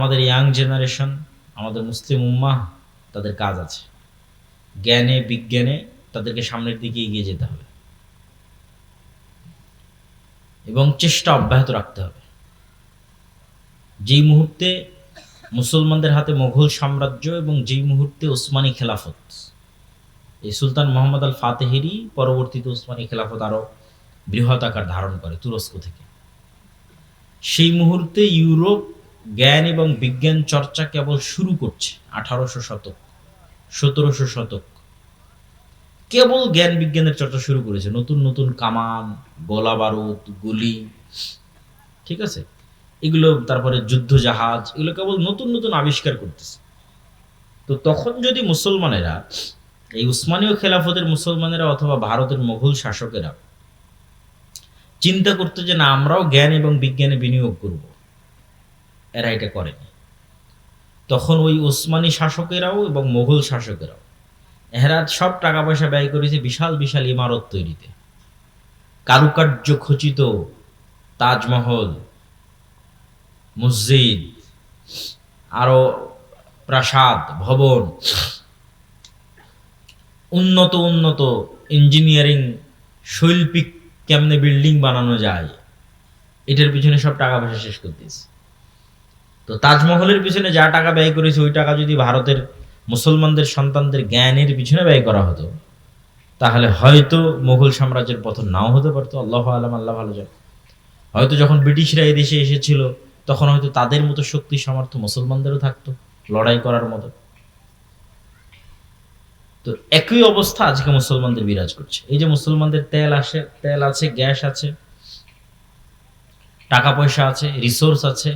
আমাদের young generation, আমাদের মুসলিম উম্মাহ, তাদের কাজ আছে। জ্ঞানে বিজ্ঞানে তাদেরকে সামনের দিকে এগিয়ে যেতে হবে এবং চেষ্টা অব্যাহত রাখতে হবে। যেই মুহূর্তে মুসলমানদের হাতে মোগল সাম্রাজ্য এবং যেই মুহূর্তে ওসমানী খেলাফত, এই সুলতান মোহাম্মদ আল ফাতেহেরই পরবর্তীতে ওসমানী খেলাফত আরও বৃহৎ আকার ধারণ করে তুরস্ক থেকে, সেই মুহূর্তে ইউরোপ জ্ঞান এবং বিজ্ঞান চর্চা কেবল শুরু করছে। 1800 শতক, 1700 শতক কেবল জ্ঞান বিজ্ঞানের চর্চা শুরু করেছে। নতুন নতুন কামান, গোলা বারুদ, গুলি, ঠিক আছে, এগুলো, তারপরে যুদ্ধ জাহাজ, এগুলো কেবল নতুন নতুন আবিষ্কার করতেছে। তো তখন যদি মুসলমানেরা, এই উসমানীয় খেলাফতের মুসলমানেরা অথবা ভারতের মোগল শাসকেরা চিন্তা করতে যে না, আমরাও জ্ঞান এবং বিজ্ঞানে বিনিয়োগ করব, এরা এটা করেনি। তখন ওই ওসমানী শাসকেরাও এবং মোগল শাসকেরাও এরা সব টাকা পয়সা ব্যয় করেছে বিশাল বিশাল ইমারত তৈরিতে, কারুকার্য খচিত তাজমহল, মসজিদ, আরো প্রাসাদ, ভবন, উন্নত উন্নত ইঞ্জিনিয়ারিং, শৈল্পিক কেমনে বিল্ডিং বানানো যায়, এটার পিছনে সব টাকা পয়সা শেষ করে দিয়েছে। তো তাজমহলের পিছনে যা টাকা ব্যয় করেছে, ওই টাকা যদি ভারতের মুসলমানদের সন্তানদের জ্ঞানের পিছনে ব্যয় করা হতো, তাহলে হয়তো মোগল সাম্রাজ্যের পতন নাও হতে পারতো। আল্লাহ আলাম, আল্লাহ ভালো জানে। হয়তো যখন ব্রিটিশরা এই দেশে এসেছিল, তখন হয়তো তাদের মতো শক্তি সামর্থ্য মুসলমানদেরও থাকতো লড়াই করার মতো। তো একই অবস্থা আজকে মুসলমানদের বিরাজ করছে। এই যে মুসলমানদের তেল আছে, গ্যাস আছে, টাকা পয়সা আছে, রিসোর্স আছে,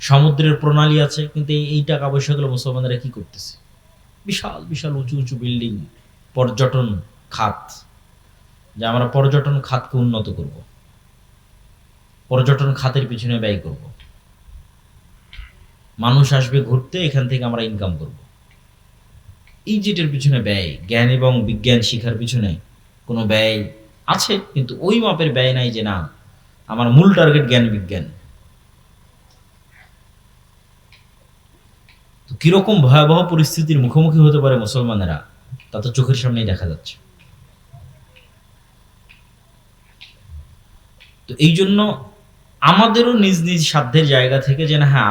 সমুদ্রের প্রণালী আছে, কিন্তু এই টাকা পয়সাগুলো মুসলমানরা কি করতেছে? বিশাল বিশাল উঁচু উঁচু বিল্ডিং, পর্যটন খাত, যে আমরা পর্যটন খাতকে উন্নত করব, পর্যটন খাতের পিছনে ব্যয় করব, মানুষ আসবে ঘুরতে, এখান থেকে আমরা ইনকাম করব। এই যেটার পিছনে ব্যয়, জ্ঞান এবং বিজ্ঞান শিখার পিছনে কোনো ব্যয় আছে, কিন্তু ওই মাপের ব্যয় নাই যে না, আমার মূল টার্গেট জ্ঞান বিজ্ঞান। তো কিরকম ভয়াবহ পরিস্থিতির মুখোমুখি হতে পারে মুসলমানেরা, তা তো চোখের সামনেই দেখা যাচ্ছে। তো এই জন্য আমাদেরও নিজ নিজ সাধ্যের জায়গা থেকে যে না, হ্যাঁ,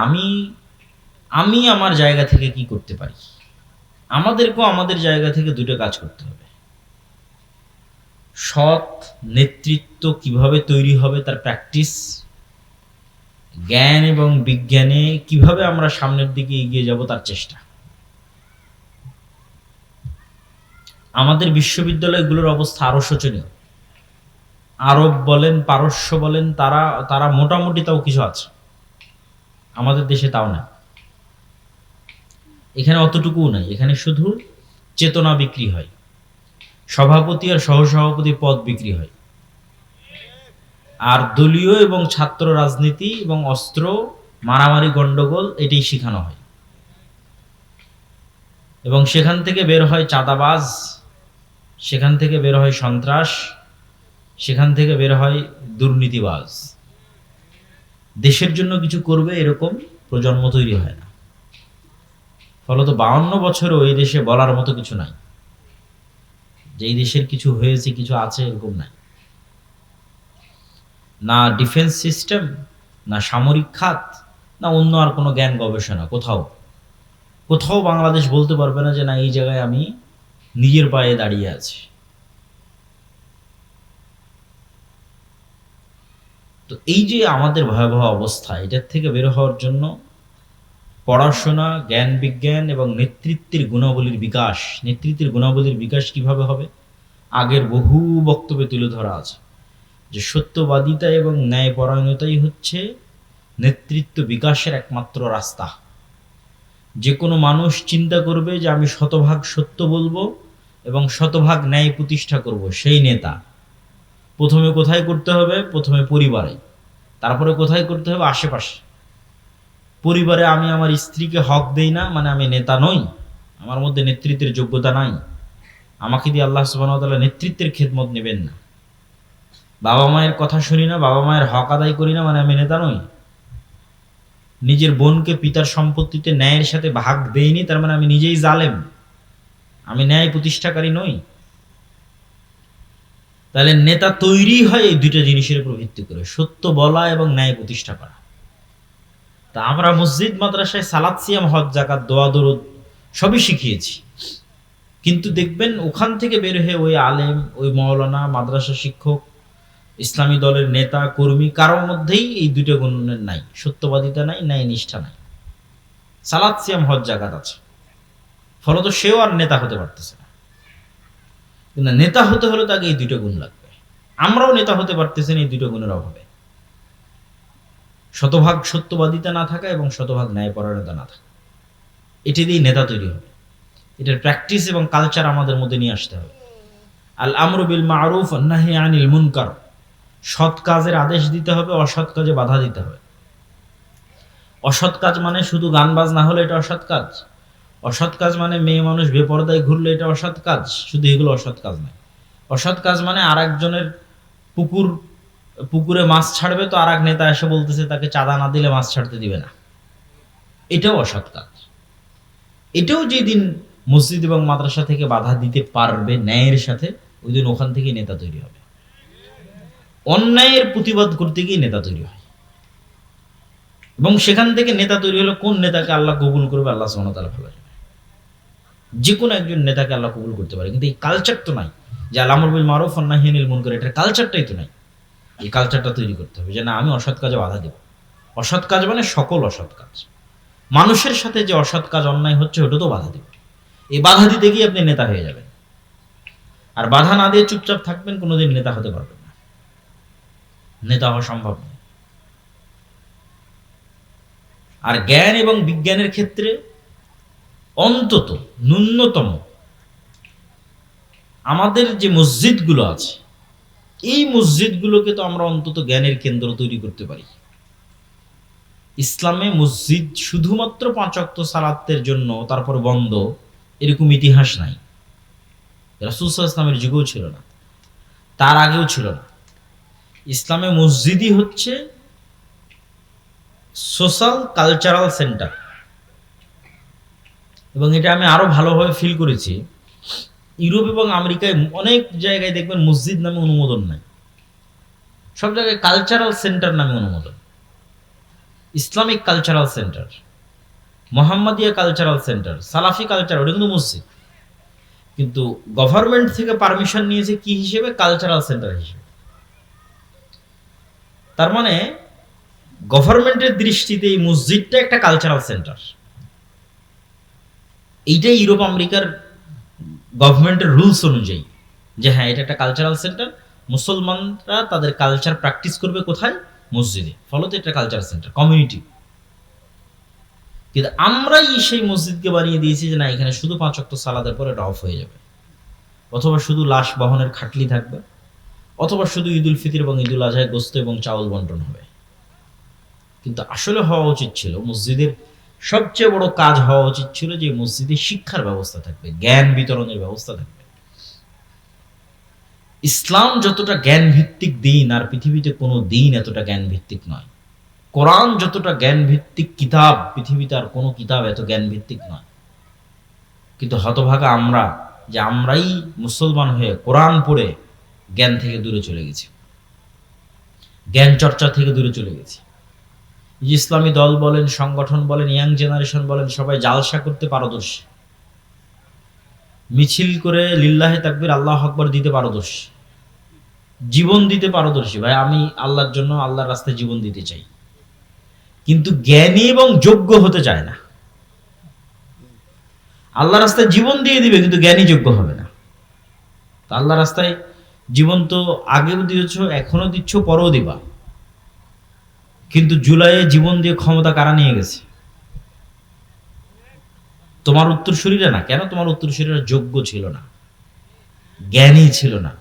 আমি আমার জায়গা থেকে কি করতে পারি, আমাদেরকেও আমাদের জায়গা থেকে দুটো কাজ করতে হবে। সৎ নেতৃত্ব কিভাবে তৈরি হবে তার প্র্যাকটিস, জ্ঞান এবং বিজ্ঞানে কিভাবে আমরা সামনের দিকে এগিয়ে যাব তার চেষ্টা। আমাদের বিশ্ববিদ্যালয়গুলোর অবস্থা আরো শোচনীয়। আরব বলেন, পারস্য বলেন, তারা মোটামুটি তাও কিছু আছে, আমাদের দেশে তাও না। এখানে অতটুকুও নাই, এখানে শুধু চেতনা বিক্রি হয়, সভাপতি আর সহসভাপতি পদ বিক্রি হয়, আর দলীয় এবং ছাত্র রাজনীতি এবং অস্ত্র, মারামারি, গন্ডগোল, এটাই শেখানো হয়। এবং সেখান থেকে বের হয় চাঁদাবাজ, সেখান থেকে বের হয় সন্ত্রাস, সেখান থেকে বের হয় দুর্নীতিবাজ। দেশের জন্য কিছু করবে এরকম প্রজন্ম তৈরি হয় না। ফলত 52 বছরও এই দেশে বলার মতো কিছু নাই, যে এই দেশের কিছু হয়েছে, কিছু আছে, এরকম নাই। না ডিফেন্স সিস্টেম, না সামরিক খাত, না অন্য আর কোনো জ্ঞান গবেষণা, কোথাও কোথাও বাংলাদেশ বলতে পারবে না যে না, এই জায়গায় আমি নিজের পায়ে দাঁড়িয়ে আছি। তো এই যে আমাদের ভয়াবহ অবস্থা, এটার থেকে বের হওয়ার জন্য পড়াশোনা, জ্ঞান বিজ্ঞান এবং নেতৃত্বের গুণাবলীর বিকাশ। নেতৃত্বের গুণাবলীর বিকাশ কিভাবে হবে? আগের বহু বক্তব্যে তুলে ধরা আছে যে সত্যবাদিতা এবং ন্যায়পরায়ণতাই হচ্ছে নেতৃত্ব বিকাশের একমাত্র রাস্তা। যে কোনো মানুষ চিন্তা করবে যে আমি শতভাগ সত্য বলবো এবং শতভাগ ন্যায় প্রতিষ্ঠা করব, সেই নেতা। প্রথমে কোথায় করতে হবে? প্রথমে পরিবারে, তারপরে কোথায় করতে হবে? আশেপাশে। পরিবারে আমি আমার স্ত্রীকে হক দেই না, মানে আমি নেতা নই, আমার মধ্যে নেতৃত্বের যোগ্যতা নাই, আমাকে দিয়ে আল্লাহ সুবহানাহু ওয়া তাআলা নেতৃত্বের খেদমত নেবেন না। বাবা মায়ের কথা শুনি না, বাবা মায়ের হক আদায় করি না, মানে আমি নেতা নই। নিজের বোনকে পিতার সম্পত্তিতে ন্যায়ের সাথে ভাগ দেইনি, তার মানে আমি নিজেই জালেম, আমি ন্যায় প্রতিষ্ঠাকারী নই। তাহলে নেতা তৈরি হয় এই দুইটা জিনিসের উপর ভিত্তি করে, সত্য বলা এবং ন্যায় প্রতিষ্ঠা করা। তা আমরা মসজিদ মাদ্রাসায় সালাত সিয়াম হজ যাকাত দোয়া দরুদ সবই শিখিয়েছি, কিন্তু দেখবেন ওখান থেকে বের হয়ে ওই আলেম, ওই মাওলানা, মাদ্রাসা শিক্ষক, ইসলামী দলের নেতা কর্মী কারোর মধ্যেই এই দুটো গুণের নাই, সত্যবাদিতা নাই, ন্যায় নিষ্ঠা নাই। সালাত সিয়াম হজ যাকাত আছে, ফলত সেও আর নেতা হতে পারতেছে না। কিন্তু নেতা হতে হলে তাকে এই দুটো গুণ লাগবে। আমরাও নেতা হতে পারতেছি না এই দুটো গুণের অভাবে। শতভাগ সত্যবাদিতা না থাকা এবং শতভাগ ন্যায়পরায়ণতা না থাকা, এটি দিয়েই নেতা তৈরি হবে। এটার প্র্যাকটিস এবং কালচার আমাদের মধ্যে নিয়ে আসতে হবে। আল আমরু বিল মারুফ ওয়ান নাহি আনিল মুনকার, সৎ কাজের আদেশ দিতে হবে, অসৎ কাজে বাধা দিতে হবে। অসৎ কাজ মানে শুধু গান বাজনা হলে এটা অসৎ কাজ, অসৎ কাজ মানে মেয়ে মানুষ বেপরদায় ঘুরলে এটা অসৎ কাজ, শুধু এগুলো অসৎ কাজ নয়। অসৎ কাজ মানে আর একজনের পুকুরে মাছ ছাড়বে, তো আর এক নেতা এসে বলতেছে তাকে চাঁদা না দিলে মাছ ছাড়তে দিবে না, এটাও অসৎ কাজ। এটাও যেদিন মসজিদ এবং মাদ্রাসা থেকে বাধা দিতে পারবে ন্যায়ের সাথে, ওই দিন ওখান থেকে নেতা তৈরি হবে। অন্যায়ের প্রতিবাদ করতে গিয়ে নেতা তৈরি হয়, এবং সেখান থেকে নেতা তৈরি হলো কোন নেতাকে আল্লাহ কবুল করবে, আল্লাহ সুবহানাহু ওয়া তাআলা ভালো জানে। যে কোনো একজন নেতাকে আল্লাহ কবুল করতে পারে, কিন্তু এই কালচার তো নাই যে আল আমরু বিল মারুফ ওয়ান নাহি আনিল মুনকার, এটার কালচারটাই তো নাই। এই কালচারটা তৈরি করতে হবে যে না, আমি অসৎ কাজে বাধা দেব। অসৎ কাজ মানে সকল অসৎ কাজ, মানুষের সাথে যে অসৎ কাজ অন্যায় হচ্ছে ওটা তো বাধা দেব। এই বাধা দিতে গিয়ে আপনি নেতা হয়ে যাবেন, আর বাধা না দিয়ে চুপচাপ থাকবেন, কোনোদিন নেতা হতে পারবেন না, নেতা হওয়া সম্ভব নয়। আর জ্ঞান এবং বিজ্ঞানের ক্ষেত্রে অন্তত ন্যূনতম আমাদের যে মসজিদগুলো আছে, এই মসজিদগুলোকে তো আমরা অন্তত জ্ঞানের কেন্দ্র তৈরি করতে পারি। ইসলামে মসজিদ শুধুমাত্র 5 ওয়াক্ত সালাতের জন্য তারপর বন্ধ, এরকম ইতিহাস নাই। রাসূল সাল্লাল্লাহু আলাইহি ওয়াসাল্লামের যুগেও ছিল না, তার আগেও ছিল না। ইসলামে মসজিদই হচ্ছে সোশ্যাল কালচারাল সেন্টার, এবং এটা আমি আরো ভালোভাবে ফিল করেছি। ইউরোপ এবং আমেরিকায় অনেক জায়গায় দেখবেন মসজিদ নামে অনুমোদন নাই, সব জায়গায় কালচারাল সেন্টার নামে অনুমোদন। Islamic cultural centre, Mohammadia cultural centre, সালাফি কালচার, ওটা কিন্তু মসজিদ। কিন্তু গভর্নমেন্ট থেকে পারমিশন নিয়েছে কি হিসেবে? কালচারাল সেন্টার হিসেবে। তার মানে গভর্নমেন্টের দৃষ্টিতে এই মসজিদটা একটা কালচারাল সেন্টার। এইটাই ইউরোপ আমেরিকার গভর্নমেন্টের রুলস অনুযায়ী, যে হ্যাঁ এটা একটা কালচারাল সেন্টার, মুসলমানরা তাদের কালচার প্র্যাকটিস করবে কোথায়? মসজিদে, ফলত এটা কালচারাল সেন্টার, কমিউনিটি। কিন্তু আমরাই সেই মসজিদকে বানিয়ে দিয়েছি যে না, এখানে শুধু 5 ওয়াক্ত সালাতের পর এটা অফ হয়ে যাবে, অথবা শুধু লাশ বহনের খাটলি থাকবে, অথবা শুধু ঈদুল ফিতর এবং ঈদুল আজহায় গোস্ত এবং চাউল বন্টন হবে। কিন্তু আসলে হওয়া উচিত ছিল, মসজিদের সবচেয়ে বড় কাজ হওয়া উচিত ছিল যে মসজিদে শিক্ষার ব্যবস্থা থাকবে, জ্ঞান বিতরণের ব্যবস্থা থাকবে। ইসলাম যতটা জ্ঞান ভিত্তিক দিন, আর পৃথিবীতে কোনো দিন এতটা জ্ঞান ভিত্তিক নয়। কোরআন যতটা জ্ঞান ভিত্তিক কিতাব, পৃথিবীতে আর কোনো কিতাব এত জ্ঞান ভিত্তিক নয়। কিন্তু হতভাগা আমরা, যে আমরাই মুসলমান হয়ে কোরআন পড়ে জ্ঞান থেকে দূরে চলে গেছি, জ্ঞান চর্চা থেকে দূরে চলে গেছি। ইসলামী দল বলেন, সংগঠন বলেন, ইয়াং জেনারেশন বলেন, সবাই জালসা করতে পারদর্শী, মিছিল করে লিল্লাহে তাকবীর আল্লাহু আকবার দিতে পারদর্শী, জীবন দিতে পারদর্শী। ভাই আমি আল্লাহর জন্য, আল্লাহর রাস্তায় জীবন দিতে চাই, কিন্তু জ্ঞানী এবং যোগ্য হতে চায় না। আল্লাহর রাস্তায় জীবন দিয়ে দিবে, কিন্তু জ্ঞানী যোগ্য হবে না। আল্লাহর রাস্তায় জীবন তো আগেও দিয়েছ, এখনো দিচ্ছ, পরেও দিবা, কিন্তু জুলাইয়ে জীবন দিয়ে ক্ষমতা কারা নিয়ে গেছে? তোমার উত্তরসূরিরা না। কেন? তোমার উত্তরসূরিরা যোগ্য ছিল না, জ্ঞানী ছিল না।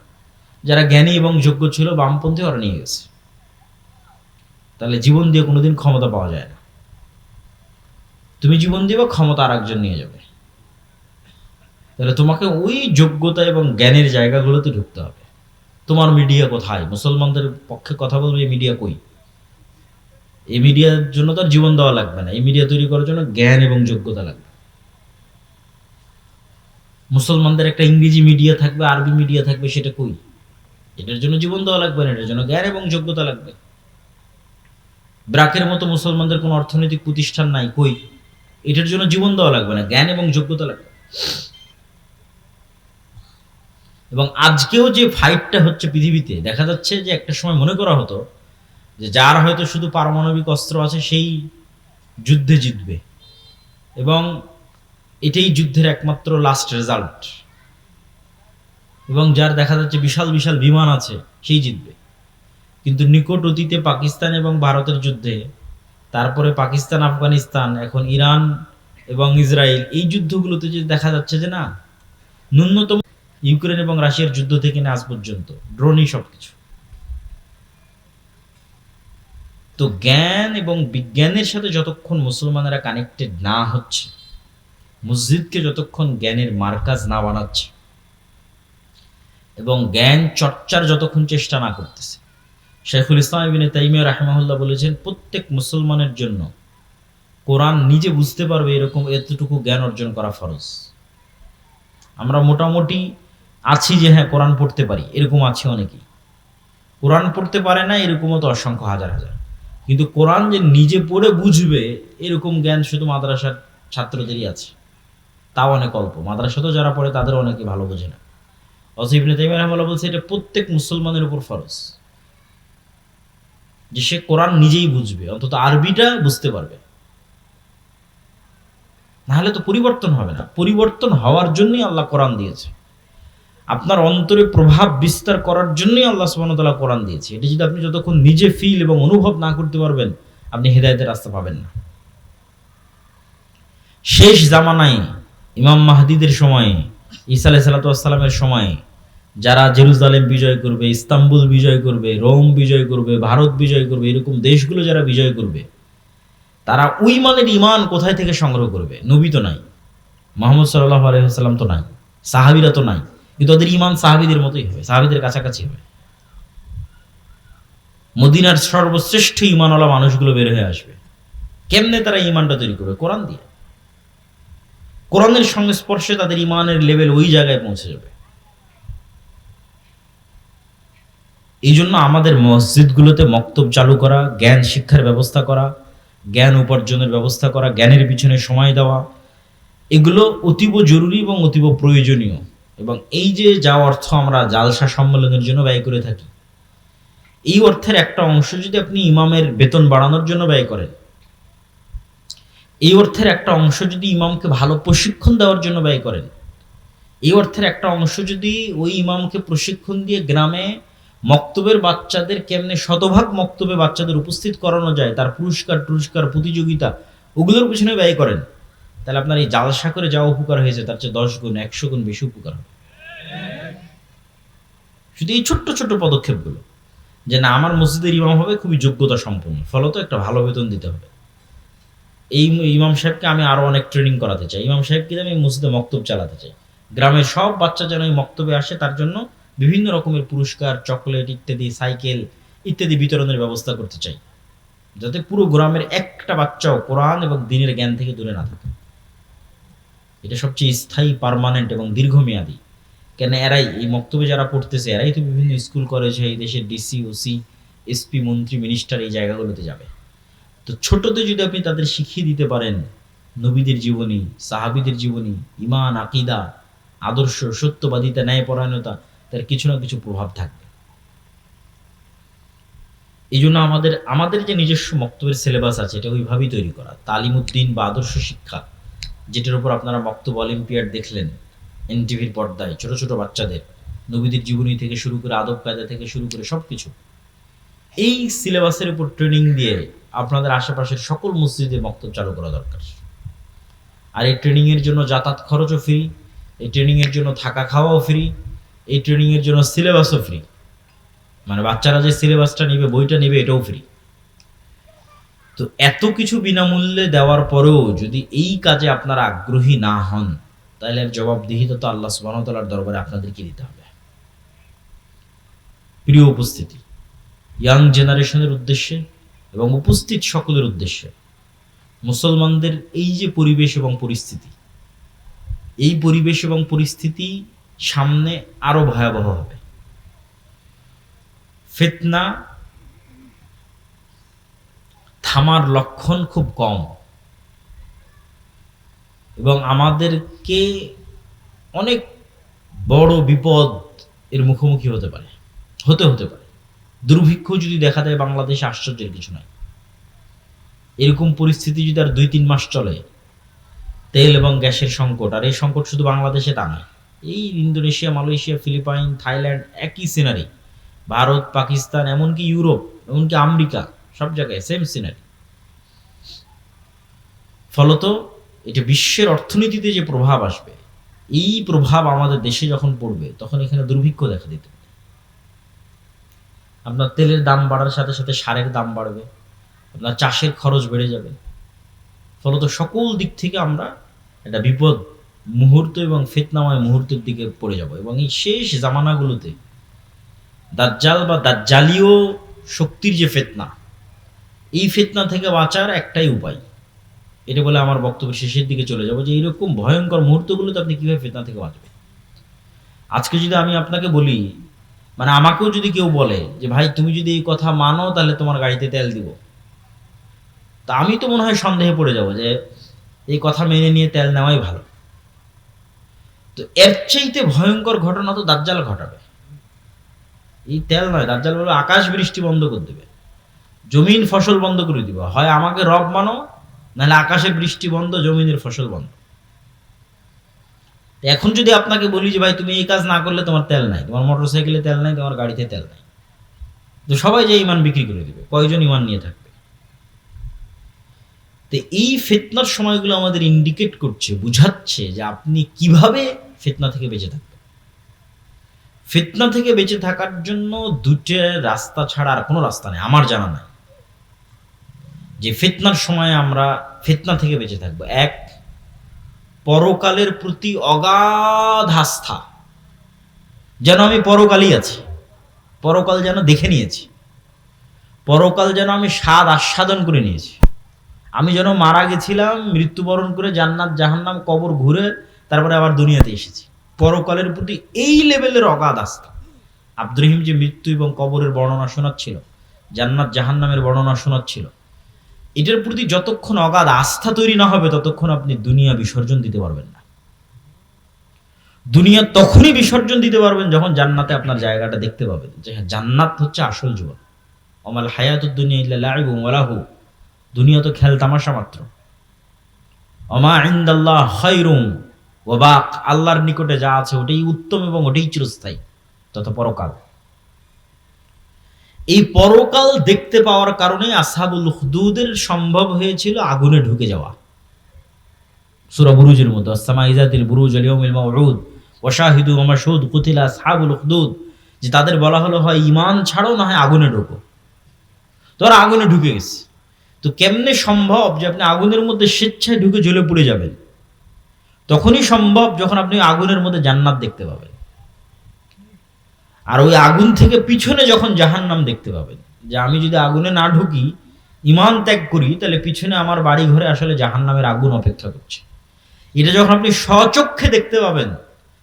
যারা জ্ঞানী এবং যোগ্য ছিল, বামপন্থী, ওরা নিয়ে গেছে। তাহলে জীবন দিয়ে কোনোদিন ক্ষমতা পাওয়া যায় না। তুমি জীবন দিবা, ক্ষমতা আর একজন নিয়ে যাবে। তাহলে তোমাকে ওই যোগ্যতা এবং জ্ঞানের জায়গাগুলোতে ঢুকতে হবে। তোমার মিডিয়া কোথায়? মুসলমানদের পক্ষে কথা বলবে এই মিডিয়া কই? এই মিডিয়ার জন্য তো আর জীবন দেওয়া লাগবে না, এই মিডিয়া তৈরি করার জন্য জ্ঞান এবং যোগ্যতা লাগবে। মুসলমানদের একটা ইংরেজি মিডিয়া থাকবে, আরবি মিডিয়া থাকবে, সেটা কই? এটার জন্য জীবন দেওয়া লাগবে না, এটার জন্য জ্ঞান এবং যোগ্যতা লাগবে। ব্রাকের মতো মুসলমানদের কোনো অর্থনৈতিক প্রতিষ্ঠান নাই, কই? এটার জন্য জীবন দেওয়া লাগবে না, জ্ঞান এবং যোগ্যতা লাগবে। এবং আজকেও যে ফাইটটা হচ্ছে পৃথিবীতে, দেখা যাচ্ছে যে একটা সময় মনে করা হতো যে যার হয়তো শুধু পারমাণবিক অস্ত্র আছে সেই যুদ্ধে জিতবে, এবং এটাই যুদ্ধের একমাত্র লাস্ট রেজাল্ট, এবং যার দেখা যাচ্ছে বিশাল বিশাল বিমান আছে সেই জিতবে। কিন্তু নিকট অতীতে পাকিস্তান এবং ভারতের যুদ্ধে, তারপরে পাকিস্তান আফগানিস্তান, এখন ইরান এবং ইসরায়েল, এই যুদ্ধগুলোতে যে দেখা যাচ্ছে যে না, ন্যূনতম ইউক্রেন এবং রাশিয়ার যুদ্ধ থেকে না আজ পর্যন্ত ড্রোনই সবকিছু। তো জ্ঞান এবং বিজ্ঞানের সাথে যতক্ষণ মুসলমানেরা কানেক্টেড না হচ্ছে, মসজিদকে যতক্ষণ জ্ঞানের মার্কাজ না বানাচ্ছে, এবং জ্ঞান চর্চার যতক্ষণ চেষ্টা না করতেছে, শাইখুল ইসলাম ইবনে তাইমিয়া রাহিমাহুল্লাহ বলেছেন প্রত্যেক মুসলমানের জন্য কোরআন নিজে বুঝতে পারবে এরকম এতটুকু জ্ঞান অর্জন করা ফরজ। আমরা মোটামুটি আছি যে হ্যাঁ কোরআন পড়তে পারি, এরকম আছে অনেকেই। কোরআন পড়তে পারে না এরকমও তো অসংখ্য হাজার হাজার। কিন্তু কোরআন যে নিজে পড়ে বুঝবে এরকম জ্ঞান শুধু মাদ্রাসার ছাত্রদেরই আছে, তাও অনেক অল্প। মাদ্রাসাতেও যারা পড়ে তাদের অনেকে ভালো বোঝে না। অতএব ইবনে তাইমিয়া রাহিমাহুল্লাহ বলছে এটা প্রত্যেক মুসলমানের উপর ফরজ যে সে কোরআন নিজেই বুঝবে, অন্তত আরবিটা বুঝতে পারবে। নাহলে তো পরিবর্তন হবে না। পরিবর্তন হওয়ার জন্যই আল্লাহ কোরআন দিয়েছে, আপনার অন্তরে প্রভাব বিস্তার করার জন্যই আল্লাহ সুবহানাহু ওয়া তাআলা কোরআন দিয়েছে। এটা যদি আপনি যতক্ষণ নিজে ফিল এবং অনুভব না করতে পারবেন, আপনি হেদায়েতের রাস্তা পাবেন না। শেষ জামানায় ইমাম মাহদিদের সময়ে, ঈসা আলাইহিস সালাতু ওয়াস সালামের সময়ে যারা জেরুজালেম বিজয় করবে, ইস্তাম্বুল বিজয় করবে, রোম বিজয় করবে, ভারত বিজয় করবে, এরকম দেশগুলো যারা বিজয় করবে, তারা ওই মানের ইমান কোথায় থেকে সংগ্রহ করবে? নবী তো নাই, মুহাম্মদ সাল্লাল্লাহু আলাইহি ওয়াসাল্লাম তো নাই, সাহাবীরা তো নাই, কিন্তু ওদের ইমান সাহাবীদের মতোই হবে, সাহাবীদের কাছাকাছি হবে। মদিনার সর্বশ্রেষ্ঠ ইমানওয়ালা মানুষগুলো বের হয়ে আসবে। কেমনে তারা ইমানটা তৈরি করবে? কোরআন দিয়ে। কোরআনের সংস্পর্শে তাদের ইমানের লেভেল ওই জায়গায় পৌঁছে যাবে। এই জন্য আমাদের মসজিদগুলোতে মক্তব চালু করা, জ্ঞান শিক্ষার ব্যবস্থা করা, জ্ঞান উপার্জনের ব্যবস্থা করা, জ্ঞানের পিছনে সময় দেওয়া, এগুলো অতীব জরুরি এবং অতীব প্রয়োজনীয়। এবং এই যে যা অর্থ আমরা জালসা সম্মেলনের জন্য ব্যয় করে থাকি, এই অর্থের একটা অংশ যদি আপনি ইমামের বেতন বাড়ানোর জন্য ব্যয় করেন, এই অর্থের একটা অংশ যদি ইমামকে ভালো প্রশিক্ষণ দেওয়ার জন্য ব্যয় করেন, এই অর্থের একটা অংশ যদি ওই ইমামকে প্রশিক্ষণ দিয়ে গ্রামে মক্তবের বাচ্চাদের কেমনে শতভাগ মক্তবে বাচ্চাদের উপস্থিত করানো যায়, তার পুরস্কার প্রতিযোগিতা, ওগুলোর পিছনে ব্যয় করেন, তাহলে আপনার এই জালসা করে যা উপকার হয়েছে তার চেয়ে 10 গুণ 100 গুণ বেশি উপকার হবে। শুধু এই ছোট্ট ছোট্ট পদক্ষেপগুলো, যে না আমার মসজিদের ইমাম হবে খুবই যোগ্যতা সম্পন্ন, ফলত একটা ভালো বেতন দিতে হবে, এই ইমাম সাহেবকে আমি আরো অনেক ট্রেনিং করাতে চাই, ইমাম সাহেবকে আমি মসজিদে মক্তব চালাতে চাই, গ্রামের সব বাচ্চা যেন এই মক্তবে আসে, তার জন্য বিভিন্ন রকমের পুরস্কার, চকলেট ইত্যাদি, সাইকেল ইত্যাদি বিতরণের ব্যবস্থা করতে চাই, যাতে পুরো গ্রামের একটা বাচ্চাও কোরআন এবং দ্বীনের জ্ঞান থেকে দূরে না থাকে। এটা সবচেয়ে স্থায়ী, পার্মানেন্ট এবং দীর্ঘমেয়াদী। কেন এরাই এই মক্তবে যারা পড়তেছে, এরাই তো বিভিন্ন স্কুল কলেজে এই দেশের ডিসি, ওসি, এসপি, মন্ত্রী, মিনিস্টার এই জায়গাগুলোতে যাবে। তো ছোটতে যদি আপনি তাদের শিখিয়ে দিতে পারেন নবীদের জীবনী, সাহাবীদের জীবনী, ইমান, আকীদা, আদর্শ, সত্যবাদিতা, ন্যায়পরায়ণতা, তার কিছু না কিছু প্রভাব থাকবে। এই জন্য আমাদের যে নিজস্ব মক্তবের সিলেবাস আছে, এটা ওইভাবেই তৈরি করা। তালিমউদ্দিন বা আদর্শ শিক্ষা, যেটার উপর আপনারা মক্তব অলিম্পিয়াড দেখলেন এনটিভির পর্দায়, ছোট ছোট বাচ্চাদের নবীদের জীবনী থেকে শুরু করে আদব কায়দা থেকে শুরু করে সবকিছু, এই সিলেবাসের উপর ট্রেনিং দিয়ে আপনাদের আশেপাশের সকল মসজিদে মক্তব চালু করা দরকার। আর এই ট্রেনিংয়ের জন্য যাতায়াত খরচও ফ্রি, এই ট্রেনিংয়ের জন্য থাকা খাওয়াও ফ্রি, এই ট্রেনিংয়ের জন্য সিলেবাসও ফ্রি। মানে বাচ্চারা যে সিলেবাসটা নেবে, বইটা নেবে, এটাও ফ্রি। তো এত কিছু বিনামূল্যে দেওয়ার পরেও যদি এই কাজে আপনারা আগ্রহী না হন, তাহলে এর জবাবদিহিতা তো আল্লাহ সুবহানাহু ওয়া তাআলার দরবারে আপনাদেরকে দিতে হবে। প্রিয় উপস্থিতি, ইয়াং জেনারেশনের উদ্দেশ্যে এবং উপস্থিত সকলের উদ্দেশ্যে, মুসলমানদের এই যে পরিবেশ এবং পরিস্থিতি, এই পরিবেশ এবং পরিস্থিতি সামনে আরো ভয়াবহ হবে। ফিতনা থামার লক্ষণ খুব কম, এবং আমাদেরকে অনেক বড় বিপদ এর মুখোমুখি হতে পারে। দুর্ভিক্ষ যদি দেখা দেয় বাংলাদেশে, আশ্চর্যের কিছু নয়। এরকম পরিস্থিতি যদি আর 2-3 মাস চলে, তেল এবং গ্যাসের সংকট, আর এই সংকট শুধু বাংলাদেশে তা নয়, এই ইন্দোনেশিয়া, মালয়েশিয়া, ফিলিপাইন, থাইল্যান্ড, একই সিনারি। ভারত, পাকিস্তান, এমনকি ইউরোপ, এমনকি আমেরিকা, সব জায়গায় সেম সিনারি। ফলত এটা বিশ্বের অর্থনীতিতে যে প্রভাব আসবে, এই প্রভাব আমাদের দেশে যখন পড়বে, তখন এখানে দুর্ভিক্ষ দেখা দিতে পারে। আপনার তেলের দাম বাড়ার সাথে সাথে সারের দাম বাড়বে, আপনার চাষের খরচ বেড়ে যাবে। ফলত সকল দিক থেকে আমরা একটা বিপদ মুহূর্ত এবং ফিতনাময় মুহূর্তের দিকে পড়ে যাব। এবং এই শেষ জামানাগুলোতে দাজ্জাল বা দাজ্জালীয় শক্তির যে ফিতনা, এই ফিতনা থেকে বাঁচার একটাই উপায়। এটা বলে আমার বক্তব্য শেষের দিকে চলে যাব, যে এইরকম ভয়ঙ্কর মুহূর্তগুলোতে আপনি কিভাবে ফিতনা থেকে বাঁচবেন। আজকে যদি আমি আপনাকে বলি, মানে আমাকেও যদি কেউ বলে যে ভাই তুমি যদি এই কথা মানো তাহলে তোমার গাড়িতে তেল দিব, তা আমি তো মনে হয় সন্দেহে পড়ে যাব যে এই কথা মেনে নিয়ে তেল নেওয়াই ভালো। তো এর চাইতে ভয়ঙ্কর ঘটনা তো দাজ্জাল ঘটাবে। এই তেল নয়, দাজ্জাল বলে আকাশ বৃষ্টি বন্ধ করে দেবে, জমিন ফসল বন্ধ করে দিবে। হয় আমাকে রব মানো, নাহলে আকাশের বৃষ্টি বন্ধ, জমিনের ফসল বন্ধ। এখন যদি আপনাকে বলি যে ভাই তুমি এই কাজ না করলে তোমার তেল নাই, তোমার মোটরসাইকেলে তেল নাই, তোমার গাড়িতে তেল নাই, তো সবাই যে ইমান বিক্রি করে দিবে, কয়জন ইমান নিয়ে থাকবে? তো এই ফিতনার সময়গুলো আমাদের ইন্ডিকেট করছে, বুঝাচ্ছে যে আপনি কিভাবে ফিতনা থেকে বেঁচে থাকবেন। ফিতনা থেকে বেঁচে থাকার জন্য দুটো রাস্তা ছাড়া আর কোনো রাস্তা নেই, আমার জানা নাই যে ফিতনার সময় আমরা ফিতনা থেকে বেঁচে থাকবো। এক, পরকালের প্রতি অগাধ আস্থা, যেন আমি পরকালই আছি, পরকাল যেন দেখে নিয়েছি, পরকাল যেন আমি স্বাদ আস্বাদন করে নিয়েছি। আমি যেন মারা গেছিলাম, মৃত্যুবরণ করে জান্নাত জাহান্নাম কবর ঘুরে তারপরে আবার দুনিয়াতে এসেছি। পরকালের প্রতি এই লেভেলের অগাধ আস্থা। আব্দুর রহিম যে মৃত্যু এবং কবরের বর্ণনা শোনাচ্ছিল, জান্নাত জাহান্নামের বর্ণনা শোনাচ্ছিল, এটার প্রতি যতক্ষণ অগাধ আস্থা তৈরি না হবে, ততক্ষণ আপনি দুনিয়া বিসর্জন দিতে পারবেন না। দুনিয়া তখনই বিসর্জন দিতে পারবেন যখন জান্নাতে আপনার জায়গাটা দেখতে পাবেন, যে হ্যাঁ জান্নাত হচ্ছে আসল জীবন। ওমাল হায়াতুদ দুনিয়া ইল্লা লাইবুন ওয়া লাহু, দুনিয়া তো খেল তামাশা মাত্র। ওমা ইনদাল্লাহ খায়রুম ওয়া বাক, আল্লাহর নিকটে যা আছে ওটাই উত্তম এবং ওটাই চিরস্থায়ী, তত পরকাল। এই পরকাল দেখতে পাওয়ার কারণে আসহাবুল উখদুদের সম্ভব হয়েছিল আগুনে ঢুকে যাওয়া। সূরা বুরুজের মধ্যে আসসামা ইযাতিল বুরুজ আল ইয়াউমিল মাউউদ ওয়া শাহিদু ওয়া মাশহুদ কুতিলা আসহাবুল উখদুদ, যে তাদের বলা হলো হয় ঈমান ছাড়ো না হয় আগুনে ঢোকো। তো ওরা আগুনে ঢুকে গেছে। তো কেমনে সম্ভব যে আপনি আগুনের মধ্যে স্বেচ্ছায় ঢুকে জ্বলে পুড়ে যাবেন? তখনই সম্ভব যখন আপনি আগুনের মধ্যে জান্নাত দেখতে পাবেন, আর ওই আগুন থেকে পিছনে যখন জাহান্নাম দেখতে পাবেন। যে আমি যদি আগুনে না ঢুকি, ঈমান ত্যাগ করি, তাহলে পিছনে আমার বাড়ি ঘরে আসলে জাহান্নামের আগুন অপেক্ষা করছে। এটা যখন আপনি স্বচক্ষে দেখতে পাবেন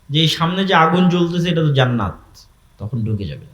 যে এই সামনে যে আগুন জ্বলতেছে এটা তো জান্নাত, তখন ঢুকে যাবেন।